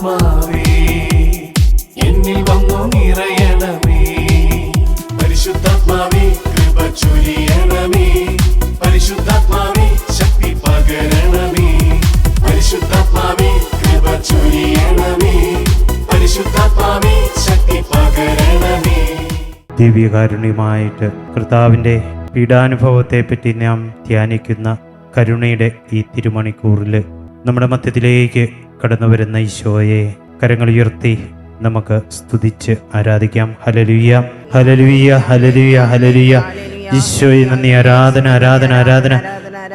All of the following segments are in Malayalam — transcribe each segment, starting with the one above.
പരിശുദ്ധാത്മാവേ എന്നിൽ വന്നു നിറയണമേ. പരിശുദ്ധാത്മാവേ കൃപ ചൊരിയണമേ. പരിശുദ്ധാത്മാവേ ശക്തി പകരണമേ. പരിശുദ്ധാത്മാവേ കൃപ ചൊരിയണമേ. പരിശുദ്ധാത്മാവേ ശക്തി പകരണമേ. ദിവ്യകാരുണ്യമായിട്ട് കർത്താവിൻ്റെ പീഡാനുഭവത്തെ പറ്റി നാം ധ്യാനിക്കുന്ന കരുണയുടെ ഈ തിരുമണിക്കൂറിൽ നമ്മുടെ മധ്യത്തിലേക്ക് കടന്നു വരുന്ന ഈശോയെ കരങ്ങളുയർത്തി നമുക്ക് സ്തുതിച്ച് ആരാധിക്കാം. Hallelujah, hallelujah, hallelujah, hallelujah. ഈശോയെ നന്ദി, ആരാധന, ആരാധന, ആരാധന.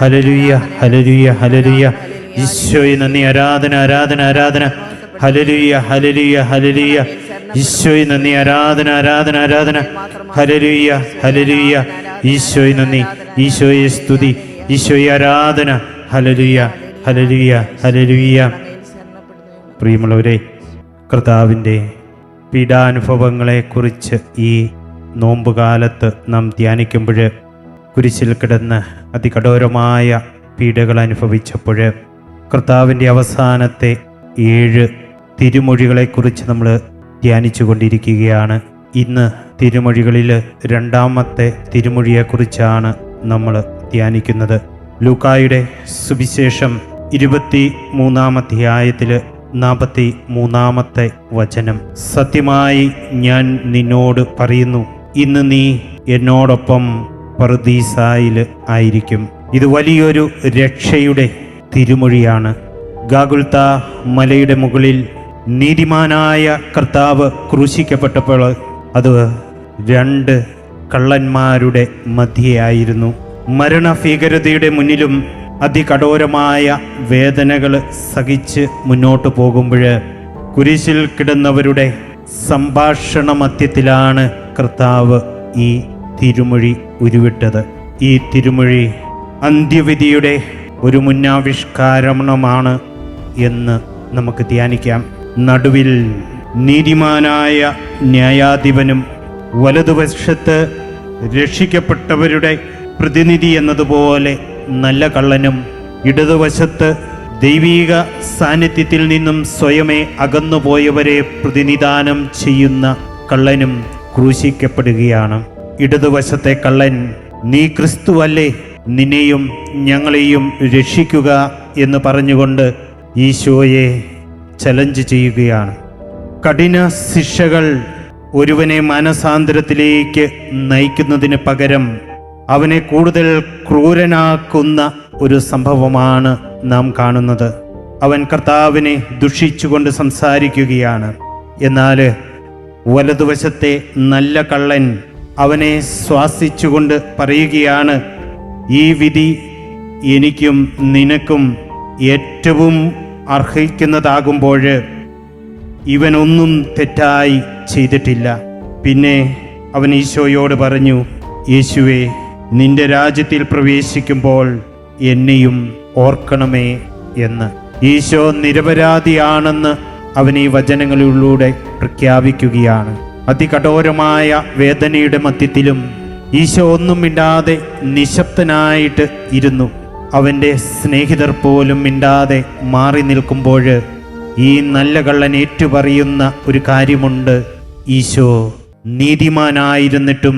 Hallelujah, hallelujah, hallelujah. ഈശോയെ നന്ദി, ആരാധന, ആരാധന, ആരാധന. Hallelujah, hallelujah, hallelujah. ഈശോയെ നന്ദി, ആരാധന, ആരാധന, ആരാധന. Hallelujah, hallelujah. ഈശോയെ നന്ദി, ഈശോയെ സ്തുതി, ഈശോയെ ആരാധന. Hallelujah, hallelujah, hallelujah. പ്രിയമുള്ളവരെ, കർത്താവിൻ്റെ പീഡാനുഭവങ്ങളെക്കുറിച്ച് ഈ നോമ്പുകാലത്ത് നാം ധ്യാനിക്കുമ്പോൾ കുരിശിൽ കിടന്ന് അതികഠോരമായ പീഡകൾ അനുഭവിച്ചപ്പോൾ കർത്താവിൻ്റെ അവസാനത്തെ 7 തിരുമൊഴികളെക്കുറിച്ച് നമ്മൾ ധ്യാനിച്ചു കൊണ്ടിരിക്കുകയാണ്. ഇന്ന് തിരുമൊഴികളിൽ 2ാമത്തെ തിരുമൊഴിയെക്കുറിച്ചാണ് നമ്മൾ ധ്യാനിക്കുന്നത്. ലൂക്കായുടെ സുവിശേഷം 23-ാം അധ്യായത്തിൽ 43-ാമത്തെ വചനം. സത്യമായി ഞാൻ നിന്നോട് പറയുന്നു, ഇന്ന് നീ എന്നോടൊപ്പം പറുദീസായിൽ ആയിരിക്കും. ഇത് വലിയൊരു രക്ഷയുടെ തിരുമൊഴിയാണ്. ഗാഗുൽത്ത മലയുടെ മുകളിൽ നീതിമാനായ കർത്താവ് ക്രൂശിക്കപ്പെട്ടപ്പോൾ അത് 2 കള്ളന്മാരുടെ മധ്യയായിരുന്നു. മരണഭീകരതയുടെ മുന്നിലും അതികഠോരമായ വേദനകൾ സഹിച്ച് മുന്നോട്ട് പോകുമ്പോൾ കുരിശിൽ കിടന്നവരുടെ സംഭാഷണ മധ്യത്തിലാണ് കർത്താവ് ഈ തിരുമൊഴി ഉരുവിട്ടത്. ഈ തിരുമൊഴി അന്ത്യവിധിയുടെ ഒരു മുന്നാവിഷ്കാരമാണ് എന്ന് നമുക്ക് ധ്യാനിക്കാം. നടുവിൽ നീതിമാനായ ന്യായാധിപനും വലതുവശത്ത് രക്ഷിക്കപ്പെട്ടവരുടെ പ്രതിനിധി എന്നതുപോലെ നല്ല കള്ളനും, ഇടതുവശത്ത് ദൈവീക സാന്നിധ്യത്തിൽ നിന്നും സ്വയമേ അകന്നുപോയവരെ പ്രതിനിധാനം ചെയ്യുന്ന കള്ളനും ക്രൂശിക്കപ്പെടുകയാണ്. ഇടതുവശത്തെ കള്ളൻ, നീ ക്രിസ്തുവല്ലേ, നിന്നെയും ഞങ്ങളെയും രക്ഷിക്കുക എന്ന് പറഞ്ഞുകൊണ്ട് ഈശോയെ ചലഞ്ച് ചെയ്യുകയാണ്. കഠിന ശിക്ഷകൾ ഒരുവനെ മാനസാന്തരത്തിലേക്ക് നയിക്കുന്നതിന് പകരം അവനെ കൂടുതൽ ക്രൂരനാക്കുന്ന ഒരു സംഭവമാണ് നാം കാണുന്നത്. അവൻ കർത്താവിനെ ദുഷിച്ചുകൊണ്ട് സംസാരിക്കുകയാണ്. എന്നാൽ വലതുവശത്തെ നല്ല കള്ളൻ അവനെ ശ്വാസിച്ചുകൊണ്ട് പറയുകയാണ്, ഈ വിധി എനിക്കും നിനക്കും ഏറ്റവും അർഹിക്കുന്നതാകുമ്പോൾ ഇവനൊന്നും തെറ്റായി ചെയ്തിട്ടില്ല. പിന്നെ അവൻ ഈശോയോട് പറഞ്ഞു, യേശുവേ, നിന്റെ രാജ്യത്തിൽ പ്രവേശിക്കുമ്പോൾ എന്നെയും ഓർക്കണമേ എന്ന്. ഈശോ നിരപരാധിയാണെന്ന് അവൻ ഈ വചനങ്ങളിലൂടെ പ്രഖ്യാപിക്കുകയാണ്. അതികഠോരമായ വേദനയുടെ മധ്യത്തിലും ഈശോ ഒന്നും മിണ്ടാതെ നിശബ്ദനായിട്ട് ഇരുന്നു. അവൻ്റെ സ്നേഹിതർ പോലും മിണ്ടാതെ മാറി നിൽക്കുമ്പോൾ ഈ നല്ല കള്ളൻ ഏറ്റുപറയുന്ന ഒരു കാര്യമുണ്ട്. ഈശോ നീതിമാനായിരുന്നിട്ടും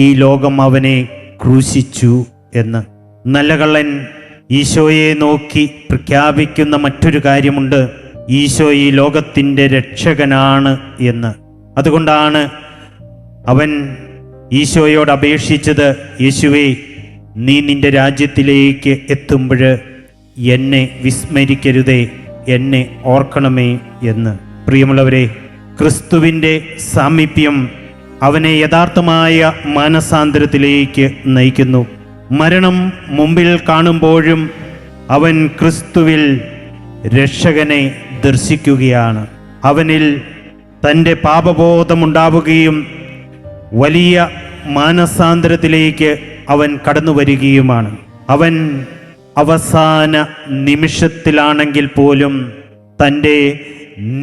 ഈ ലോകം അവനെ ക്രൂശിച്ചു എന്ന്. നല്ല കള്ളൻ ഈശോയെ നോക്കി പ്രഖ്യാപിക്കുന്ന മറ്റൊരു കാര്യമുണ്ട്. ഈശോ ഈ ലോകത്തിൻ്റെ രക്ഷകനാണ് എന്ന്. അതുകൊണ്ടാണ് അവൻ ഈശോയോട് അപേക്ഷിച്ചത്, യേശുവേ, നീ നിന്റെ രാജ്യത്തിലേക്ക് എത്തുമ്പോൾ എന്നെ വിസ്മരിക്കരുതേ, എന്നെ ഓർക്കണമേ എന്ന്. പ്രിയമുള്ളവരെ, ക്രിസ്തുവിൻ്റെ സാമീപ്യം അവനെ യഥാർത്ഥമായ മാനസാന്തരത്തിലേക്ക് നയിക്കുന്നു. മരണം മുമ്പിൽ കാണുമ്പോഴും അവൻ ക്രിസ്തുവിൽ രക്ഷകനെ ദർശിക്കുകയാണ്. അവനിൽ തൻ്റെ പാപബോധമുണ്ടാവുകയും വലിയ മാനസാന്തരത്തിലേക്ക് അവൻ കടന്നു വരികയുമാണ്. അവൻ അവസാന നിമിഷത്തിലാണെങ്കിൽ പോലും തൻ്റെ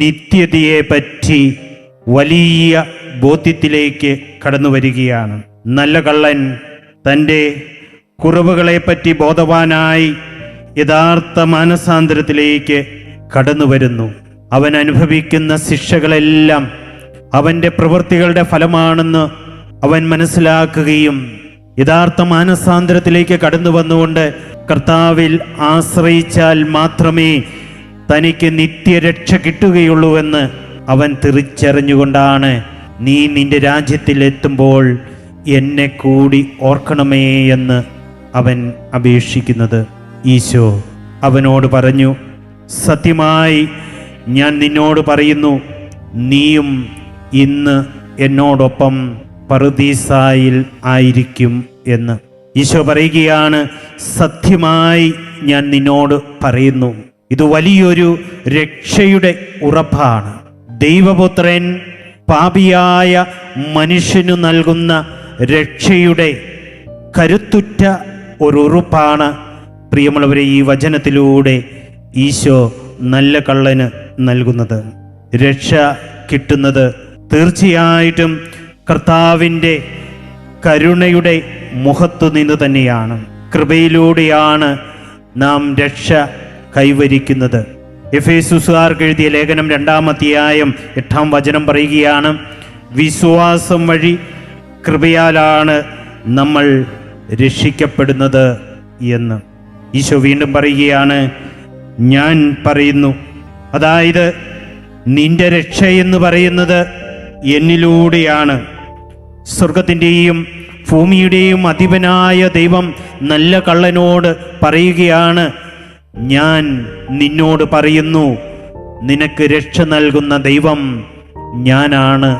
നിത്യതയെ പറ്റി വലിയ ബോധ്യത്തിലേക്ക് കടന്നു വരികയാണ്. നല്ല കള്ളൻ തൻ്റെ കുറവുകളെപ്പറ്റി ബോധവാനായി യഥാർത്ഥ മാനസാന്തരത്തിലേക്ക് കടന്നു വരുന്നു. അവൻ അനുഭവിക്കുന്ന ശിക്ഷകളെല്ലാം അവൻ്റെ പ്രവൃത്തികളുടെ ഫലമാണെന്ന് അവൻ മനസ്സിലാക്കുകയും യഥാർത്ഥ മാനസാന്തരത്തിലേക്ക് കടന്നു വന്നുകൊണ്ട് കർത്താവിൽ ആശ്രയിച്ചാൽ മാത്രമേ തനിക്ക് നിത്യരക്ഷ കിട്ടുകയുള്ളൂവെന്ന് അവൻ തിരിച്ചറിഞ്ഞുകൊണ്ടാണ് നീ നിന്റെ രാജ്യത്തിലെത്തുമ്പോൾ എന്നെ കൂടി ഓർക്കണമേ എന്ന് അവൻ അപേക്ഷിക്കുന്നത്. ഈശോ അവനോട് പറഞ്ഞു, സത്യമായി ഞാൻ നിന്നോട് പറയുന്നു, നീയും ഇന്ന് എന്നോടൊപ്പം പറുദീസായിൽ ആയിരിക്കും എന്ന്. ഈശോ പറയുകയാണ്, സത്യമായി ഞാൻ നിന്നോട് പറയുന്നു. ഇത് വലിയൊരു രക്ഷയുടെ ഉറപ്പാണ്. ദൈവപുത്രൻ പാപിയായ മനുഷ്യനു നൽകുന്ന രക്ഷയുടെ കരുത്തുറ്റ ഒരു ഉറപ്പാണ് പ്രിയമുള്ളവരെ ഈ വചനത്തിലൂടെ ഈശോ നല്ല കള്ളന് നൽകുന്നത്. രക്ഷ കിട്ടുന്നത് തീർച്ചയായിട്ടും കർത്താവിൻ്റെ കരുണയുടെ മുഖത്തു നിന്ന് തന്നെയാണ്. കൃപയിലൂടെയാണ് നാം രക്ഷ കൈവരിക്കുന്നത്. എഫേസുസുകാർക്ക് എഴുതിയ ലേഖനം 2-ാം അധ്യായം 8-ാം വചനം പറയുകയാണ്, വിശ്വാസം വഴി കൃപയാലാണ് നമ്മൾ രക്ഷിക്കപ്പെടുന്നത് എന്ന്. ഈശോ വീണ്ടും പറയുകയാണ്, ഞാൻ പറയുന്നു, അതായത് നിന്റെ രക്ഷ എന്ന് പറയുന്നത് എന്നിലൂടെയാണ്. സ്വർഗത്തിൻ്റെയും ഭൂമിയുടെയും അധിപനായ ദൈവം നല്ല കള്ളനോട് പറയുകയാണ്, ഞാൻ നിന്നോട് പറയുന്നു, നിനക്ക് രക്ഷ നൽകുന്ന ദൈവം ഞാനാണ്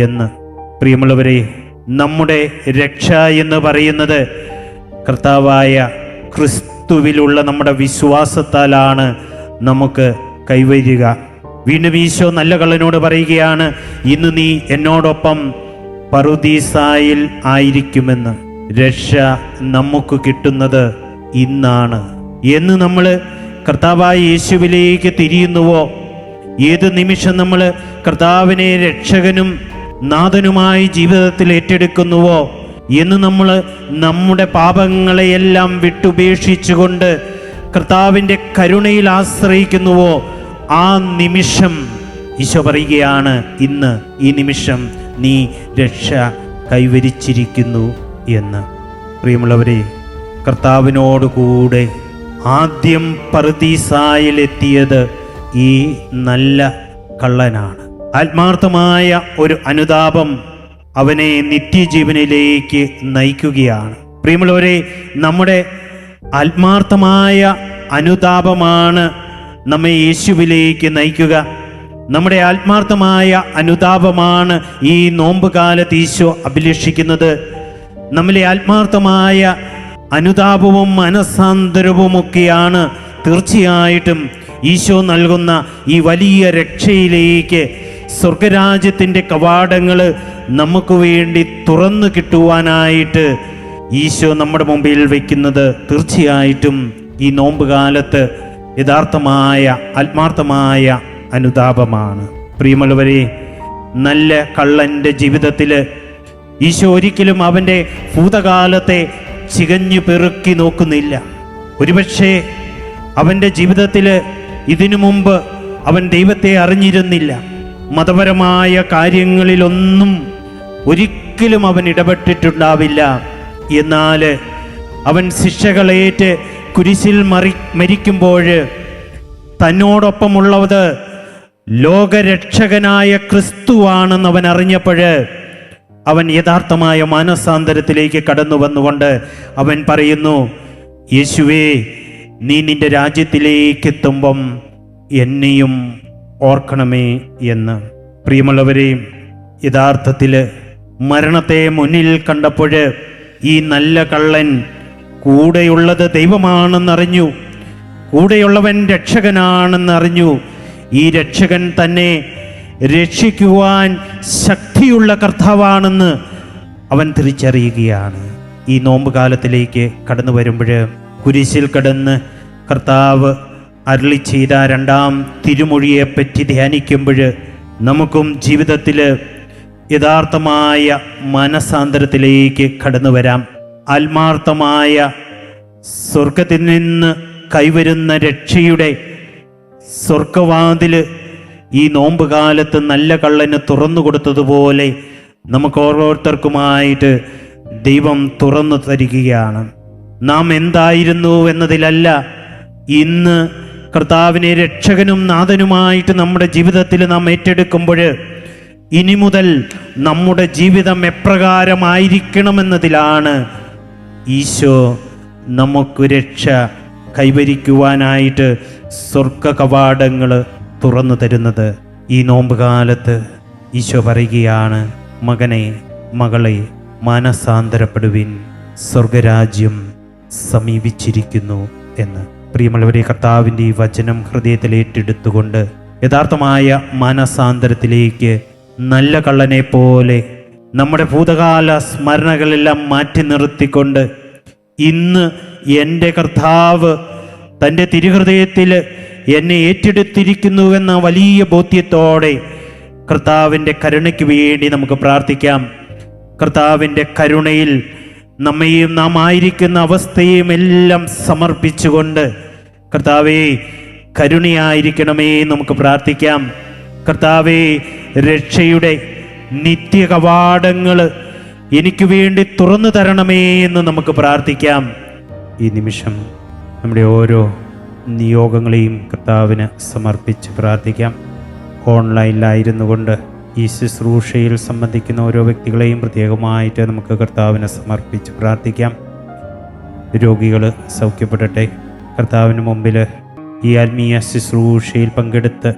എന്ന്. പ്രിയമുള്ളവരെ, നമ്മുടെ രക്ഷ എന്ന് പറയുന്നത് കർത്താവായ ക്രിസ്തുവിലുള്ള നമ്മുടെ വിശ്വാസത്താലാണ് നമുക്ക് കൈവരിക. വീണ്ടും ഈശോ നല്ല കള്ളനോട് പറയുകയാണ്, ഇന്ന് നീ എന്നോടൊപ്പം പറുദീസായിൽ ആയിരിക്കുമെന്ന്. രക്ഷ നമുക്ക് കിട്ടുന്നത് ഇന്നാണ്. എന്ന് നമ്മൾ കർത്താവായ യേശുവിലേക്ക് തിരിയുന്നുവോ, ഏത് നിമിഷം നമ്മൾ കർത്താവിനെ രക്ഷകനും നാഥനുമായി ജീവിതത്തിൽ ഏറ്റെടുക്കുന്നുവോ, എന്ന് നമ്മൾ നമ്മുടെ പാപങ്ങളെയെല്ലാം വിട്ടുപേക്ഷിച്ചുകൊണ്ട് കർത്താവിൻ്റെ കരുണയിൽ ആശ്രയിക്കുന്നുവോ, ആ നിമിഷം ഈശോ പറയുകയാണ്, ഇന്ന് ഈ നിമിഷം നീ രക്ഷ കൈവരിച്ചിരിക്കുന്നു എന്ന്. പ്രിയമുള്ളവരെ, കർത്താവിനോടുകൂടെ ആദ്യം പറുദീസായിലെത്തിയത് ഈ നല്ല കള്ളനാണ്. ആത്മാർത്ഥമായ ഒരു അനുതാപം അവനെ നിത്യജീവനിലേക്ക് നയിക്കുകയാണ്. പ്രിയമുള്ളവരെ, നമ്മുടെ ആത്മാർത്ഥമായ അനുതാപമാണ് നമ്മെ യേശുവിലേക്ക് നയിക്കുക. നമ്മുടെ ആത്മാർത്ഥമായ അനുതാപമാണ് ഈ നോമ്പ് കാലത്ത് ഈശോ അഭിലഷിക്കുന്നത്. നമ്മളെ ആത്മാർത്ഥമായ അനുതാപവും മനസാന്തരവുമൊക്കെയാണ് തീർച്ചയായിട്ടും ഈശോ നൽകുന്ന ഈ വലിയ രക്ഷയിലേക്ക് സ്വർഗരാജ്യത്തിൻ്റെ കവാടങ്ങൾ നമുക്ക് വേണ്ടി തുറന്നു കിട്ടുവാനായിട്ട് ഈശോ നമ്മുടെ മുമ്പിൽ വയ്ക്കുന്നത് തീർച്ചയായിട്ടും ഈ നോമ്പ് കാലത്ത് യഥാർത്ഥമായ ആത്മാർത്ഥമായ അനുതാപമാണ്. പ്രിയമുള്ളവരെ, നല്ല കള്ളൻ്റെ ജീവിതത്തിൽ ഈശോ ഒരിക്കലും അവൻ്റെ ഭൂതകാലത്തെ ചികഞ്ഞു പെറുക്കി നോക്കുന്നില്ല. ഒരുപക്ഷെ അവൻ്റെ ജീവിതത്തിൽ ഇതിനു മുമ്പ് അവൻ ദൈവത്തെ അറിഞ്ഞിരുന്നില്ല. മതപരമായ കാര്യങ്ങളിലൊന്നും ഒരിക്കലും അവൻ ഇടപെട്ടിട്ടുണ്ടാവില്ല. എന്നാൽ അവൻ ശിക്ഷകളേറ്റ് കുരിശിൽ മരിക്കുമ്പോൾ തന്നോടൊപ്പമുള്ളത് ലോകരക്ഷകനായ ക്രിസ്തുവാണെന്ന് അവൻ അറിഞ്ഞപ്പോൾ അവൻ യഥാർത്ഥമായ മാനസാന്തരത്തിലേക്ക് കടന്നു വന്നുകൊണ്ട് അവൻ പറയുന്നു, യേശുവേ, നീ നിന്റെ രാജ്യത്തിലേക്ക് എത്തുമ്പം എന്നെയും ഓർക്കണമേ എന്ന്. പ്രിയമുള്ളവരെ, യഥാർത്ഥത്തിൽ മരണത്തെ മുന്നിൽ കണ്ടപ്പോൾ ഈ നല്ല കള്ളൻ കൂടെയുള്ളത് ദൈവമാണെന്നറിഞ്ഞു, കൂടെയുള്ളവൻ രക്ഷകനാണെന്നറിഞ്ഞു. ഈ രക്ഷകൻ തന്നെ രക്ഷിക്കുവാൻ ശക്തിയുള്ള കർത്താവാണെന്ന് അവൻ തിരിച്ചറിയുകയാണ്. ഈ നോമ്പ് കാലത്തിലേക്ക് കടന്നു വരുമ്പോൾ കുരിശിൽ കടന്ന് കർത്താവ് അരുളി ചെയ്ത 2-ാം തിരുമൊഴിയെപ്പറ്റി ധ്യാനിക്കുമ്പോൾ നമുക്കും ജീവിതത്തിൽ യഥാർത്ഥമായ മനസാന്തരത്തിലേക്ക് കടന്നു വരാം. ആത്മാർത്ഥമായ സ്വർഗത്തിൽ നിന്ന് കൈവരുന്ന രക്ഷയുടെ സ്വർഗവാതിൽ ഈ നോമ്പ് കാലത്ത് നല്ല കള്ളന് തുറന്നു കൊടുത്തതുപോലെ നമുക്ക് ഓരോരുത്തർക്കുമായിട്ട് ദൈവം തുറന്നു തരികയാണ്. നാം എന്തായിരുന്നു എന്നതിലല്ല, ഇന്ന് കർത്താവിനെ രക്ഷകനും നാഥനുമായിട്ട് നമ്മുടെ ജീവിതത്തിൽ നാം ഏറ്റെടുക്കുമ്പോൾ ഇനി മുതൽ നമ്മുടെ ജീവിതം എപ്രകാരമായിരിക്കണമെന്നതിലാണ് ഈശോ നമുക്ക് രക്ഷ കൈവരിക്കുവാനായിട്ട് സ്വർഗ കവാടങ്ങൾ തുറന്നു തരുന്നത്. ഈ നോമ്പ് കാലത്ത് ഈശോ പറയുകയാണ്, മകനെ മകളെ മാനസാന്തരപ്പെടുവിൻ, സ്വർഗരാജ്യം സമീപിച്ചിരിക്കുന്നു എന്ന്. പ്രിയമുള്ളവരെ, കർത്താവിൻ്റെ ഈ വചനം ഹൃദയത്തിൽ ഏറ്റെടുത്തുകൊണ്ട് യഥാർത്ഥമായ മാനസാന്തരത്തിലേക്ക് നല്ല കള്ളനെ പോലെ നമ്മുടെ ഭൂതകാല സ്മരണകളെല്ലാം മാറ്റി നിർത്തിക്കൊണ്ട് ഇന്ന് എൻ്റെ കർത്താവ് തൻ്റെ തിരുഹൃദയത്തിൽ എന്നെ ഏറ്റെടുത്തിരിക്കുന്നുവെന്ന വലിയ ബോധ്യത്തോടെ കർത്താവിൻ്റെ കരുണയ്ക്ക് വേണ്ടി നമുക്ക് പ്രാർത്ഥിക്കാം. കർത്താവിൻ്റെ കരുണയിൽ നമ്മയും നാം ആയിരിക്കുന്ന അവസ്ഥയും എല്ലാം സമർപ്പിച്ചുകൊണ്ട് കർത്താവേ കരുണയായിരിക്കണമേ നമുക്ക് പ്രാർത്ഥിക്കാം. കർത്താവേ രക്ഷയുടെ നിത്യ കവാടങ്ങൾ എനിക്ക് വേണ്ടി തുറന്നു തരണമേ എന്ന് നമുക്ക് പ്രാർത്ഥിക്കാം. ഈ നിമിഷം നമ്മുടെ ഓരോ നിയോഗങ്ങളെയും കർത്താവിന് സമർപ്പിച്ച് പ്രാർത്ഥിക്കാം. ഓൺലൈനിലായിരുന്നു കൊണ്ട് ഈ ശുശ്രൂഷയിൽ സംബന്ധിക്കുന്ന ഓരോ വ്യക്തികളെയും പ്രത്യേകമായിട്ട് നമുക്ക് കർത്താവിനെ സമർപ്പിച്ച് പ്രാർത്ഥിക്കാം. രോഗികൾ സൗഖ്യപ്പെടട്ടെ. കർത്താവിന് മുമ്പിൽ ഈ ആത്മീയ ശുശ്രൂഷയിൽ പങ്കെടുത്ത്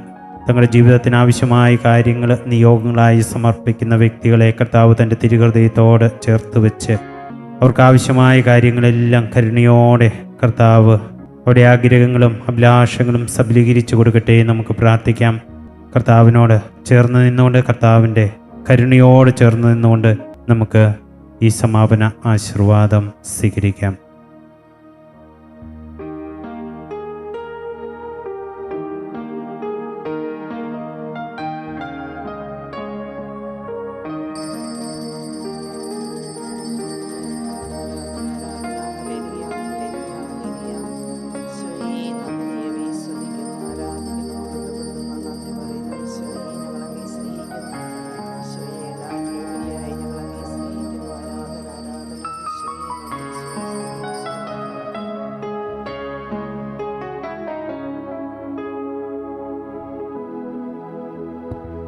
തങ്ങളുടെ ജീവിതത്തിന് ആവശ്യമായ കാര്യങ്ങൾ നിയോഗങ്ങളായി സമർപ്പിക്കുന്ന വ്യക്തികളെ കർത്താവ് തൻ്റെ തിരുഹൃദയത്തോട് ചേർത്ത് വെച്ച് അവർക്ക് ആവശ്യമായ കാര്യങ്ങളെല്ലാം കരുണയോടെ കർത്താവ് അവരുടെ ആഗ്രഹങ്ങളും അഭിലാഷങ്ങളും സബലീകരിച്ചു കൊടുക്കട്ടെ നമുക്ക് പ്രാർത്ഥിക്കാം. കർത്താവിനോട് ചേർന്ന് നിന്നുകൊണ്ട്, കർത്താവിൻ്റെ കരുണയോട് ചേർന്ന് നിന്നുകൊണ്ട് നമുക്ക് ഈ സമാപന ആശീർവാദം സ്വീകരിക്കാം.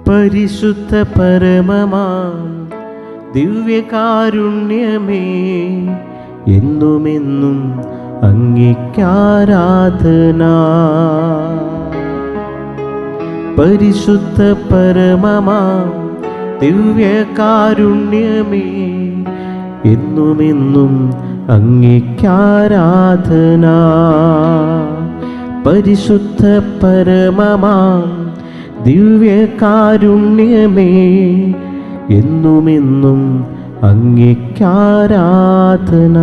പരിശുദ്ധ പരമമാം ദിവ്യകാരുണ്യമേ, എന്നുമെന്നും അങ്ങേക്കാരാധന. പരിശുദ്ധ പരമമാം ദിവ്യകാരുണ്യമേ, എന്നുമെന്നും അങ്ങേക്കാരാധന. പരിശുദ്ധ പരമമാം ദിവ്യകാരുണ്യമേ, എന്നുമെന്നും അങ്ങേക്കാരാധന.